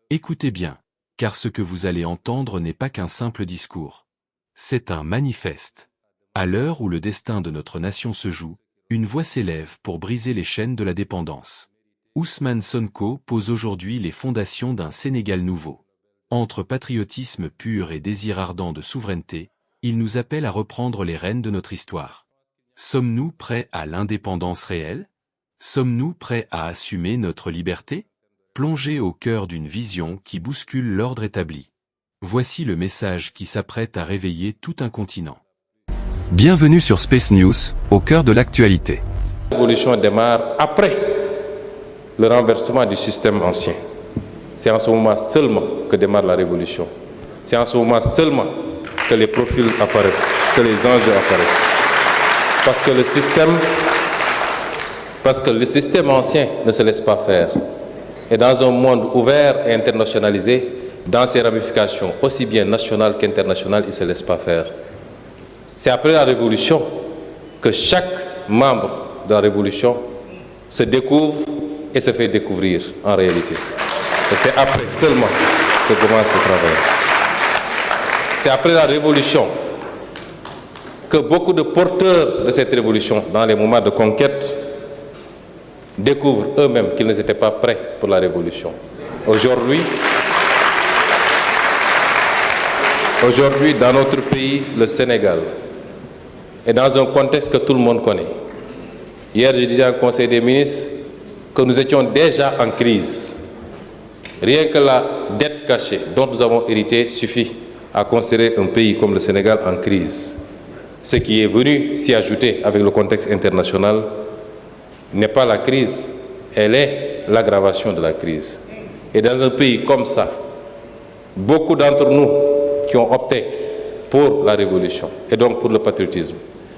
Écoutez bien, car ce que vous allez entendre n'est pas qu'un simple discours. C'est un manifeste. À l'heure où le destin de notre nation se joue, une voix s'élève pour briser les chaînes de la dépendance. Ousmane Sonko pose aujourd'hui les fondations d'un Sénégal nouveau. Entre patriotisme pur et désir ardent de souveraineté, il nous appelle à reprendre les rênes de notre histoire. Sommes-nous prêts à l'indépendance réelle? Sommes-nous prêts à assumer notre liberté? Plongés au cœur d'une vision qui bouscule l'ordre établi. Voici le message qui s'apprête à réveiller tout un continent. Bienvenue sur Space News, au cœur de l'actualité. L'évolution démarre après le renversement du système ancien. C'est en ce moment seulement que démarre la révolution. C'est en ce moment seulement que les profils apparaissent, que les enjeux apparaissent. Parce que le système ancien ne se laisse pas faire. Et dans un monde ouvert et internationalisé, dans ses ramifications aussi bien nationales qu'internationales, il ne se laisse pas faire. C'est après la Révolution que chaque membre de la Révolution se découvre et se fait découvrir en réalité. Et c'est après seulement que commence ce travail. C'est après la Révolution que beaucoup de porteurs de cette Révolution, dans les moments de conquête, découvrent eux-mêmes qu'ils n'étaient pas prêts pour la Révolution. Aujourd'hui, dans notre pays, le Sénégal, est dans un contexte que tout le monde connaît. Hier, je disais au Conseil des ministres que nous étions déjà en crise. Rien que la dette cachée dont nous avons hérité suffit à considérer un pays comme le Sénégal en crise. Ce qui est venu s'y ajouter avec le contexte international n'est pas la crise, elle est l'aggravation de la crise. Et dans un pays comme ça, beaucoup d'entre nous qui ont opté pour la révolution et donc pour le patriotisme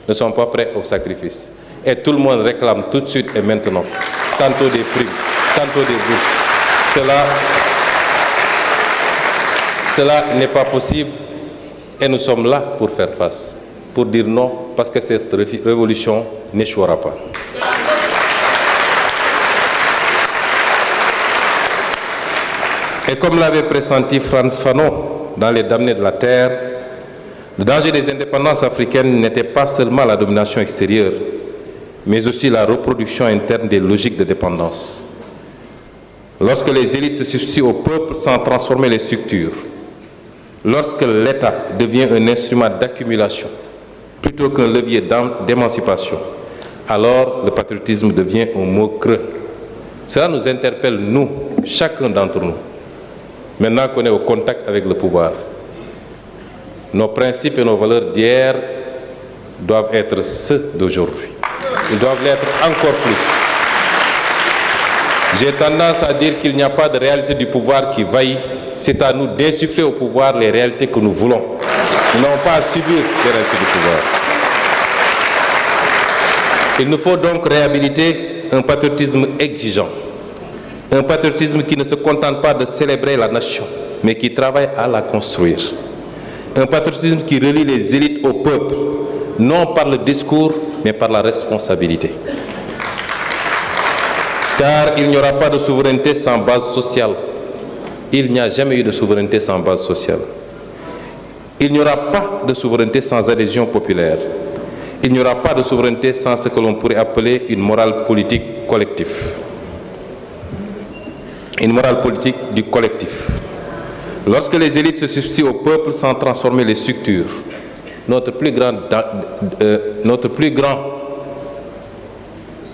ne sont pas prêts au sacrifice. Et tout le monde réclame tout de suite et maintenant, tantôt des primes, tantôt des bourses. Cela n'est pas possible et nous sommes là pour faire face, pour dire non, parce que cette révolution n'échouera pas. Et comme l'avait pressenti Frantz Fanon dans Les Damnés de la Terre, le danger des indépendances africaines n'était pas seulement la domination extérieure, mais aussi la reproduction interne des logiques de dépendance. Lorsque les élites se substituent au peuple sans transformer les structures, lorsque l'État devient un instrument d'accumulation plutôt qu'un levier d'émancipation, alors le patriotisme devient un mot creux. Cela nous interpelle, nous, chacun d'entre nous. Maintenant qu'on est au contact avec le pouvoir, nos principes et nos valeurs d'hier doivent être ceux d'aujourd'hui. Ils doivent l'être encore plus. J'ai tendance à dire qu'il n'y a pas de réalité du pouvoir qui vaille. C'est à nous d'insuffler au pouvoir les réalités que nous voulons. Nous n'avons pas à subir les réalités du pouvoir. Il nous faut donc réhabiliter un patriotisme exigeant. Un patriotisme qui ne se contente pas de célébrer la nation, mais qui travaille à la construire. Un patriotisme qui relie les élites au peuple, non par le discours, mais par la responsabilité. Car il n'y aura pas de souveraineté sans base sociale. Il n'y a jamais eu de souveraineté sans base sociale. Il n'y aura pas de souveraineté sans adhésion populaire. Il n'y aura pas de souveraineté sans ce que l'on pourrait appeler une morale politique collective. Une morale politique du collectif. Lorsque les élites se substituent au peuple sans transformer les structures, notre plus grand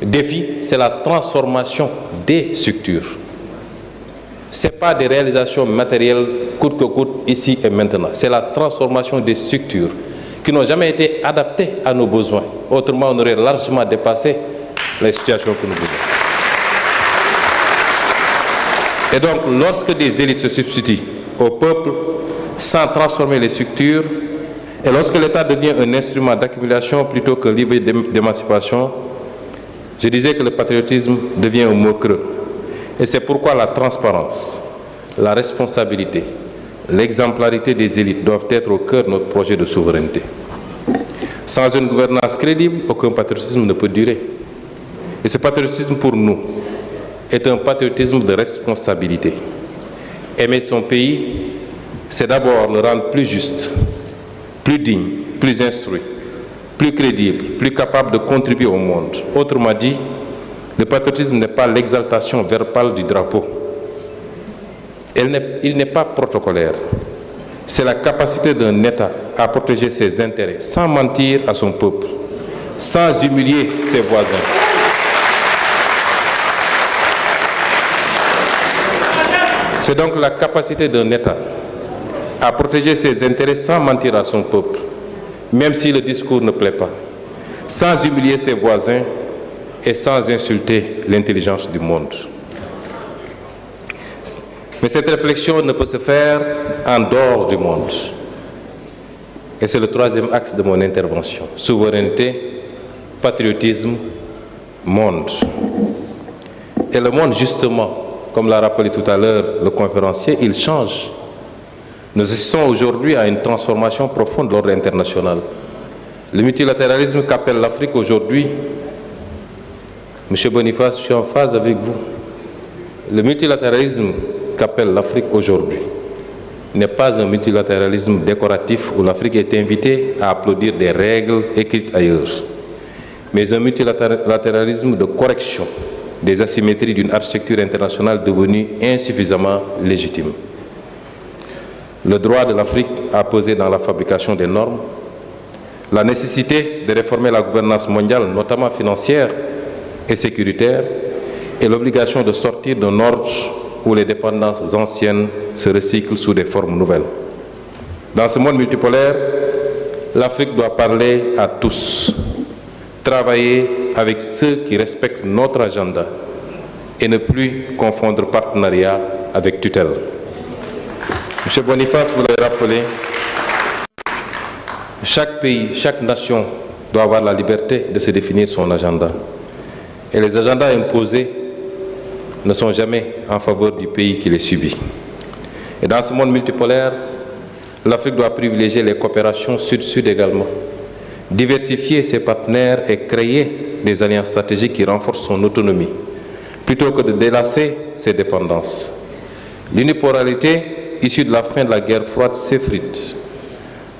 défi, c'est la transformation des structures. Ce n'est pas des réalisations matérielles coûte que coûte, ici et maintenant. C'est la transformation des structures qui n'ont jamais été adaptées à nos besoins. Autrement, on aurait largement dépassé les situations que nous vivons. Et donc, lorsque des élites se substituent au peuple sans transformer les structures, et lorsque l'État devient un instrument d'accumulation plutôt qu'un livre d'émancipation, je disais que le patriotisme devient un mot creux. Et c'est pourquoi la transparence, la responsabilité, l'exemplarité des élites doivent être au cœur de notre projet de souveraineté. Sans une gouvernance crédible, aucun patriotisme ne peut durer. Et ce patriotisme pour nous est un patriotisme de responsabilité. Aimer son pays, c'est d'abord le rendre plus juste, plus digne, plus instruit, plus crédible, plus capable de contribuer au monde. Autrement dit, le patriotisme n'est pas l'exaltation verbale du drapeau. Il n'est pas protocolaire. C'est la capacité d'un État à protéger ses intérêts sans mentir à son peuple, sans humilier ses voisins. C'est donc la capacité d'un État à protéger ses intérêts sans mentir à son peuple, même si le discours ne plaît pas, sans humilier ses voisins et sans insulter l'intelligence du monde. Mais cette réflexion ne peut se faire en dehors du monde. Et c'est le troisième axe de mon intervention. Souveraineté, patriotisme, monde. Et le monde, justement, comme l'a rappelé tout à l'heure le conférencier, il change. Nous assistons aujourd'hui à une transformation profonde de l'ordre international. Le multilatéralisme qu'appelle l'Afrique aujourd'hui, M. Boniface, je suis en phase avec vous. Le multilatéralisme qu'appelle l'Afrique aujourd'hui n'est pas un multilatéralisme décoratif où l'Afrique est invitée à applaudir des règles écrites ailleurs, mais un multilatéralisme de correction des asymétries d'une architecture internationale devenue insuffisamment légitime. Le droit de l'Afrique a pesé dans la fabrication des normes, la nécessité de réformer la gouvernance mondiale, notamment financière et sécuritaire, et l'obligation de sortir d'un ordre où les dépendances anciennes se recyclent sous des formes nouvelles. Dans ce monde multipolaire, l'Afrique doit parler à tous, travailler avec ceux qui respectent notre agenda et ne plus confondre partenariat avec tutelle. M. Boniface, vous l'avez rappelé, chaque pays, chaque nation doit avoir la liberté de se définir son agenda. Et les agendas imposés ne sont jamais en faveur du pays qui les subit. Et dans ce monde multipolaire, l'Afrique doit privilégier les coopérations sud-sud également, diversifier ses partenaires et créer des alliances stratégiques qui renforcent son autonomie, plutôt que de délasser ses dépendances. L'unipolarité issue de la fin de la guerre froide s'effrite.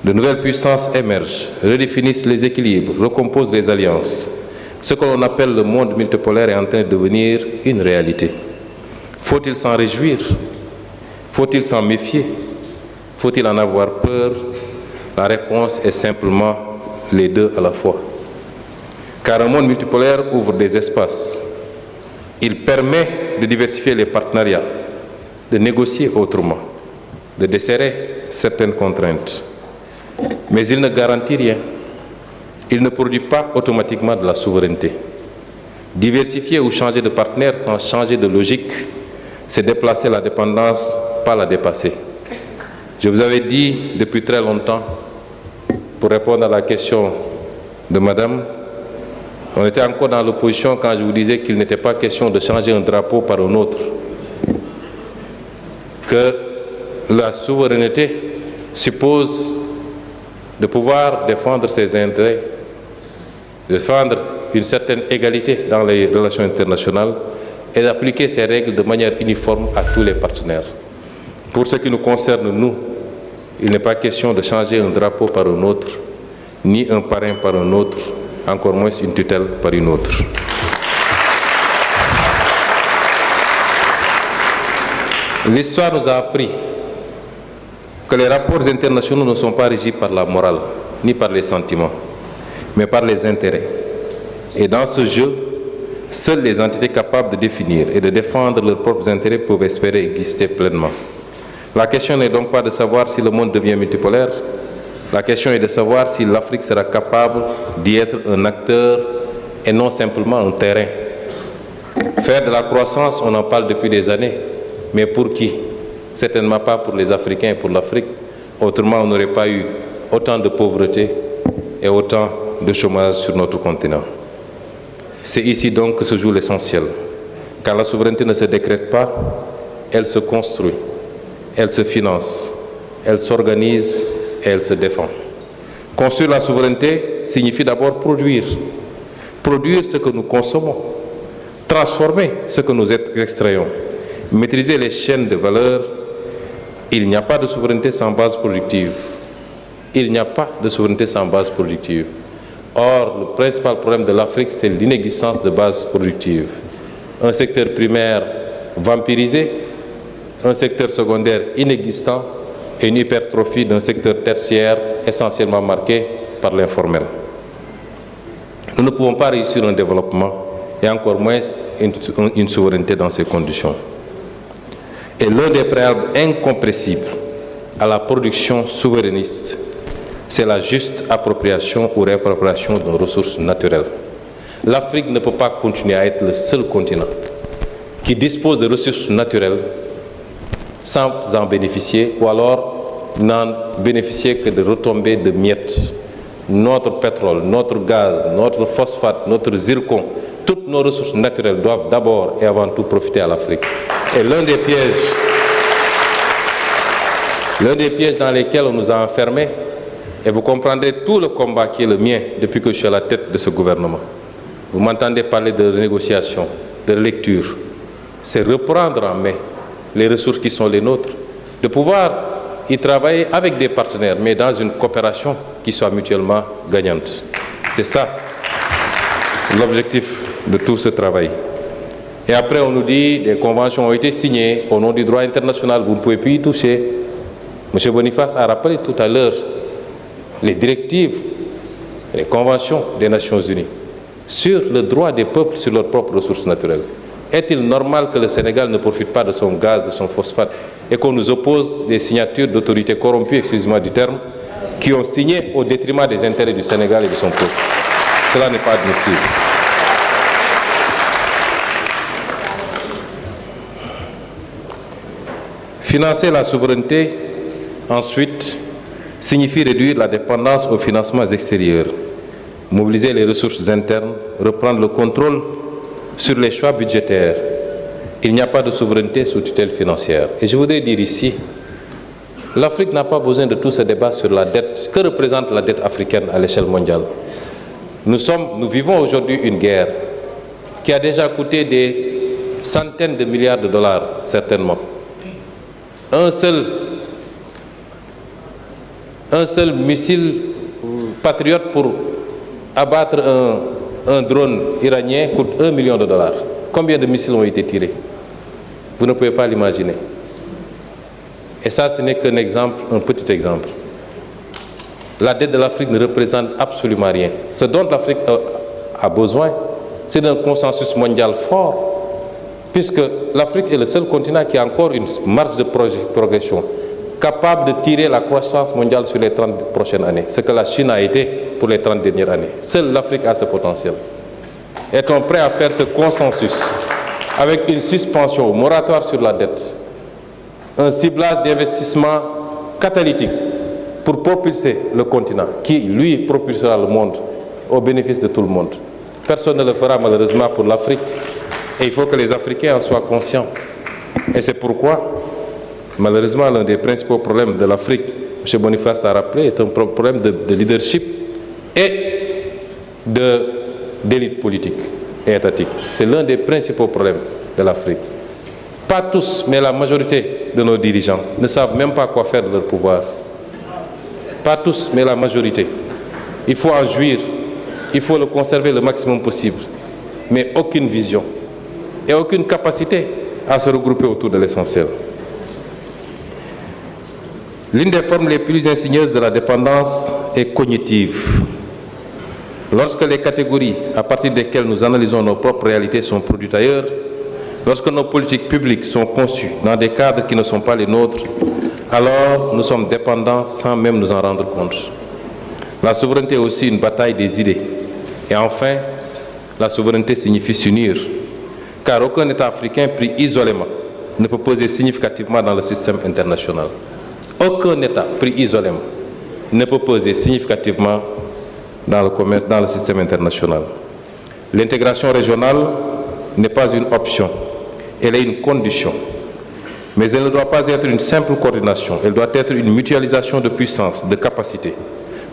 De nouvelles puissances émergent, redéfinissent les équilibres, recomposent les alliances. Ce que l'on appelle le monde multipolaire est en train de devenir une réalité. Faut-il s'en réjouir? Faut-il s'en méfier? Faut-il en avoir peur? La réponse est simplement les deux à la fois. Car un monde multipolaire ouvre des espaces. Il permet de diversifier les partenariats, de négocier autrement, de desserrer certaines contraintes. Mais il ne garantit rien. Il ne produit pas automatiquement de la souveraineté. Diversifier ou changer de partenaire sans changer de logique, c'est déplacer la dépendance, pas la dépasser. Je vous avais dit depuis très longtemps, pour répondre à la question de Madame, on était encore dans l'opposition quand je vous disais qu'il n'était pas question de changer un drapeau par un autre. Que la souveraineté suppose de pouvoir défendre ses intérêts, défendre une certaine égalité dans les relations internationales et d'appliquer ces règles de manière uniforme à tous les partenaires. Pour ce qui nous concerne, nous, il n'est pas question de changer un drapeau par un autre, ni un parrain par un autre, encore moins une tutelle par une autre. L'histoire nous a appris que les rapports internationaux ne sont pas régis par la morale, ni par les sentiments, mais par les intérêts. Et dans ce jeu, seules les entités capables de définir et de défendre leurs propres intérêts peuvent espérer exister pleinement. La question n'est donc pas de savoir si le monde devient multipolaire, la question est de savoir si l'Afrique sera capable d'y être un acteur et non simplement un terrain. Faire de la croissance, on en parle depuis des années, mais pour qui? Certainement pas pour les Africains et pour l'Afrique. Autrement, on n'aurait pas eu autant de pauvreté et autant de chômage sur notre continent. C'est ici donc que se joue l'essentiel. Car la souveraineté ne se décrète pas, elle se construit, elle se finance, elle s'organise et elle se défend. Construire la souveraineté signifie d'abord produire. Produire ce que nous consommons, transformer ce que nous extrayons, maîtriser les chaînes de valeur Il n'y a pas de souveraineté sans base productive. Il n'y a pas de souveraineté sans base productive. Or, le principal problème de l'Afrique, c'est l'inexistence de base productive. Un secteur primaire vampirisé, un secteur secondaire inexistant et une hypertrophie d'un secteur tertiaire essentiellement marqué par l'informel. Nous ne pouvons pas réussir un développement et encore moins une souveraineté dans ces conditions. Et l'un des préalables incompressibles à la production souverainiste, c'est la juste appropriation ou réappropriation de nos ressources naturelles. L'Afrique ne peut pas continuer à être le seul continent qui dispose de ressources naturelles sans en bénéficier ou alors n'en bénéficier que de retombées de miettes. Notre pétrole, notre gaz, notre phosphate, notre zircon, toutes nos ressources naturelles doivent d'abord et avant tout profiter à l'Afrique. Et l'un des pièges dans lesquels on nous a enfermés, et vous comprendrez tout le combat qui est le mien depuis que je suis à la tête de ce gouvernement. Vous m'entendez parler de négociation, de lecture. C'est reprendre en main les ressources qui sont les nôtres, de pouvoir y travailler avec des partenaires, mais dans une coopération qui soit mutuellement gagnante. C'est ça l'objectif de tout ce travail. Et après, on nous dit des conventions ont été signées au nom du droit international, vous ne pouvez plus y toucher. M. Boniface a rappelé tout à l'heure les directives, les conventions des Nations Unies sur le droit des peuples sur leurs propres ressources naturelles. Est-il normal que le Sénégal ne profite pas de son gaz, de son phosphate, et qu'on nous oppose des signatures d'autorités corrompues, excusez-moi du terme, qui ont signé au détriment des intérêts du Sénégal et de son peuple? Cela n'est pas admissible. Financer la souveraineté, ensuite, signifie réduire la dépendance aux financements extérieurs, mobiliser les ressources internes, reprendre le contrôle sur les choix budgétaires. Il n'y a pas de souveraineté sous tutelle financière. Et je voudrais dire ici, l'Afrique n'a pas besoin de tout ce débat sur la dette. Que représente la dette africaine à l'échelle mondiale? Nous vivons aujourd'hui une guerre qui a déjà coûté des centaines de milliards de dollars, certainement. Un seul missile patriote pour abattre un drone iranien coûte 1 million de dollars. Combien de missiles ont été tirés? Vous ne pouvez pas l'imaginer. Et ça, ce n'est qu'un exemple, un petit exemple. La dette de l'Afrique ne représente absolument rien. Ce dont l'Afrique a besoin, c'est d'un consensus mondial fort, puisque l'Afrique est le seul continent qui a encore une marge de progression, capable de tirer la croissance mondiale sur les 30 prochaines années, ce que la Chine a été pour les 30 dernières années. Seule l'Afrique a ce potentiel. Est-on prêt à faire ce consensus avec une suspension, moratoire sur la dette, un ciblage d'investissement catalytique pour propulser le continent, qui, lui, propulsera le monde au bénéfice de tout le monde? Personne ne le fera malheureusement pour l'Afrique, et il faut que les Africains en soient conscients. Et c'est pourquoi, malheureusement, l'un des principaux problèmes de l'Afrique, M. Boniface a rappelé, est un problème de leadership et d'élite politique et étatique. C'est l'un des principaux problèmes de l'Afrique. Pas tous, mais la majorité de nos dirigeants ne savent même pas quoi faire de leur pouvoir. Pas tous, mais la majorité. Il faut en jouir, il faut le conserver le maximum possible, mais aucune vision et aucune capacité à se regrouper autour de l'essentiel. L'une des formes les plus insidieuses de la dépendance est cognitive. Lorsque les catégories à partir desquelles nous analysons nos propres réalités sont produites ailleurs, lorsque nos politiques publiques sont conçues dans des cadres qui ne sont pas les nôtres, alors nous sommes dépendants sans même nous en rendre compte. La souveraineté est aussi une bataille des idées. Et enfin, la souveraineté signifie s'unir, car aucun État africain pris isolément ne peut peser significativement dans le système international. Aucun État pris isolément ne peut peser significativement dans le système international. L'intégration régionale n'est pas une option, elle est une condition. Mais elle ne doit pas être une simple coordination, elle doit être une mutualisation de puissance, de capacité.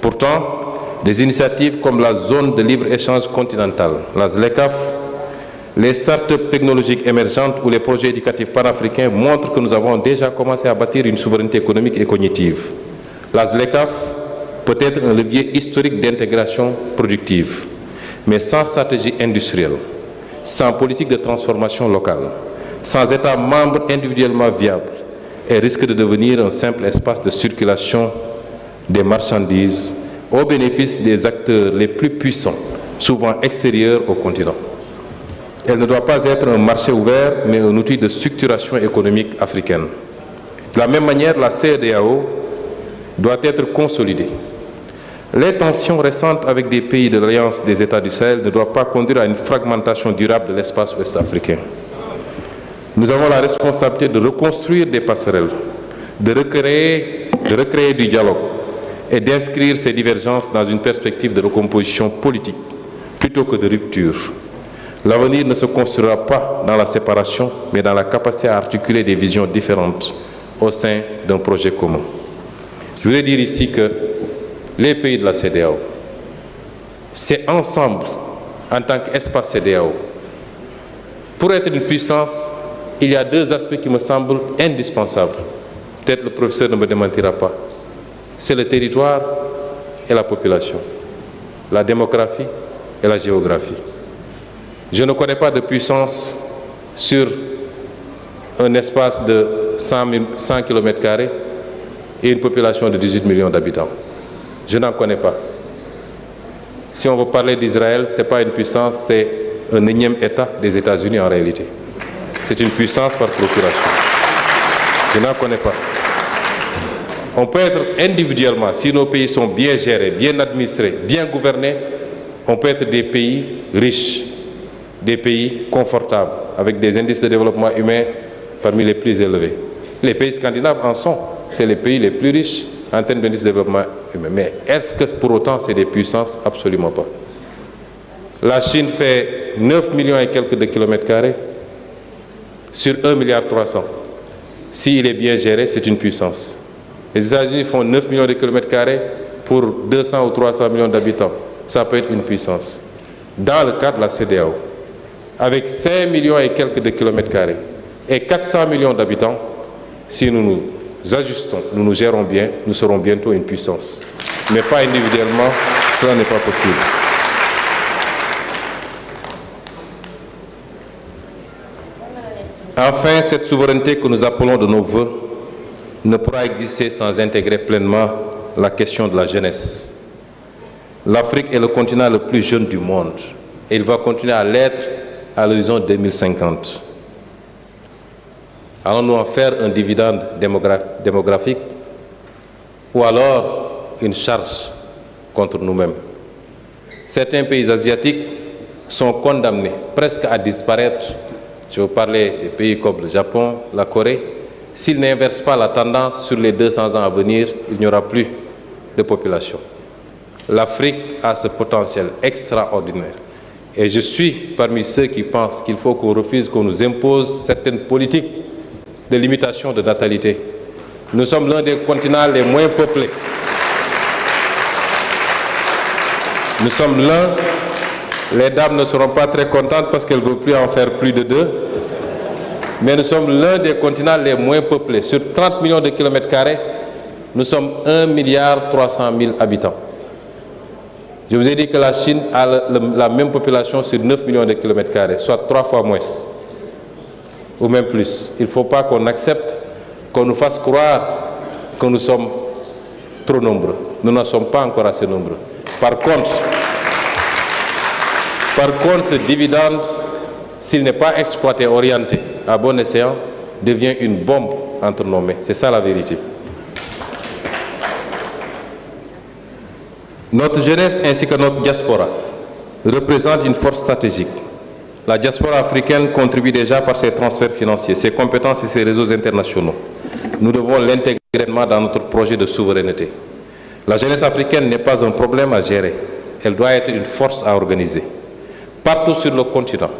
Pourtant, des initiatives comme la zone de libre-échange continentale, la ZLECAf, Les startups technologiques émergentes ou les projets éducatifs panafricains montrent que nous avons déjà commencé à bâtir une souveraineté économique et cognitive. La ZLECAf peut être un levier historique d'intégration productive, mais sans stratégie industrielle, sans politique de transformation locale, sans États membres individuellement viables, elle risque de devenir un simple espace de circulation des marchandises au bénéfice des acteurs les plus puissants, souvent extérieurs au continent. Elle ne doit pas être un marché ouvert, mais un outil de structuration économique africaine. De la même manière, la CEDEAO doit être consolidée. Les tensions récentes avec des pays de l'Alliance des États du Sahel ne doivent pas conduire à une fragmentation durable de l'espace ouest-africain. Nous avons la responsabilité de reconstruire des passerelles, de recréer du dialogue et d'inscrire ces divergences dans une perspective de recomposition politique plutôt que de rupture. L'avenir ne se construira pas dans la séparation, mais dans la capacité à articuler des visions différentes au sein d'un projet commun. Je voulais dire ici que les pays de la CEDEAO, c'est ensemble, en tant qu'espace CEDEAO. Pour être une puissance, il y a deux aspects qui me semblent indispensables. Peut-être le professeur ne me démentira pas. C'est le territoire et la population, la démographie et la géographie. Je ne connais pas de puissance sur un espace de 100 km² et une population de 18 millions d'habitants. Je n'en connais pas. Si on veut parler d'Israël, ce n'est pas une puissance, c'est un énième État des États-Unis en réalité. C'est une puissance par procuration. Je n'en connais pas. On peut être individuellement, si nos pays sont bien gérés, bien administrés, bien gouvernés, on peut être des pays riches, des pays confortables, avec des indices de développement humain parmi les plus élevés. Les pays scandinaves en sont, c'est les pays les plus riches en termes d'indice de développement humain. Mais est-ce que pour autant c'est des puissances? Absolument pas. La Chine fait 9 millions et quelques de kilomètres carrés sur 1,3 milliard. S'il est bien géré, c'est une puissance. Les États-Unis font 9 millions de kilomètres carrés pour 200 ou 300 millions d'habitants. Ça peut être une puissance. Dans le cadre de la CEDEAO, avec 5 millions et quelques de kilomètres carrés et 400 millions d'habitants, si nous nous ajustons, nous nous gérons bien, nous serons bientôt une puissance. Mais pas individuellement, cela n'est pas possible. Enfin, cette souveraineté que nous appelons de nos vœux ne pourra exister sans intégrer pleinement la question de la jeunesse. L'Afrique est le continent le plus jeune du monde et il va continuer à l'être à l'horizon 2050. Allons-nous en faire un dividende démographique ou alors une charge contre nous-mêmes? Certains pays asiatiques sont condamnés presque à disparaître. Je veux parler des pays comme le Japon, la Corée. S'ils n'inversent pas la tendance sur les 200 ans à venir, il n'y aura plus de population. L'Afrique a ce potentiel extraordinaire. Et je suis parmi ceux qui pensent qu'il faut qu'on refuse, qu'on nous impose certaines politiques de limitation de natalité. Nous sommes l'un des continents les moins peuplés. Nous sommes l'un, les dames ne seront pas très contentes parce qu'elles ne veulent plus en faire plus de 2, mais nous sommes l'un des continents les moins peuplés. Sur 30 millions de kilomètres carrés, nous sommes 1,3 milliard habitants. Je vous ai dit que la Chine a la même population sur 9 millions de kilomètres carrés, soit 3 fois moins, ou même plus. Il ne faut pas qu'on accepte, qu'on nous fasse croire que nous sommes trop nombreux. Nous n'en sommes pas encore assez nombreux. Par contre, ce dividende, s'il n'est pas exploité, orienté à bon escient, devient une bombe entre nos mains. C'est ça la vérité. Notre jeunesse ainsi que notre diaspora représentent une force stratégique. La diaspora africaine contribue déjà par ses transferts financiers, ses compétences et ses réseaux internationaux. Nous devons l'intégrer dans notre projet de souveraineté. La jeunesse africaine n'est pas un problème à gérer. Elle doit être une force à organiser. Partout sur le continent,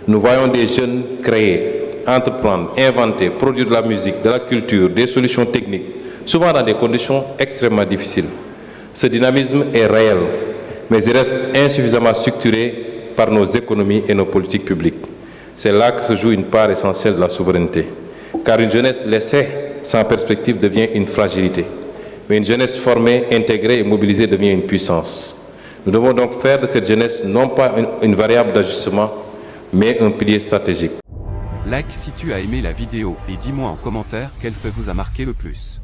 nous voyons des jeunes créer, entreprendre, inventer, produire de la musique, de la culture, des solutions techniques, souvent dans des conditions extrêmement difficiles. Ce dynamisme est réel, mais il reste insuffisamment structuré par nos économies et nos politiques publiques. C'est là que se joue une part essentielle de la souveraineté. Car une jeunesse laissée sans perspective devient une fragilité. Mais une jeunesse formée, intégrée et mobilisée devient une puissance. Nous devons donc faire de cette jeunesse non pas une variable d'ajustement, mais un pilier stratégique. Like si tu as aimé la vidéo et dis-moi en commentaire quel fait vous a marqué le plus.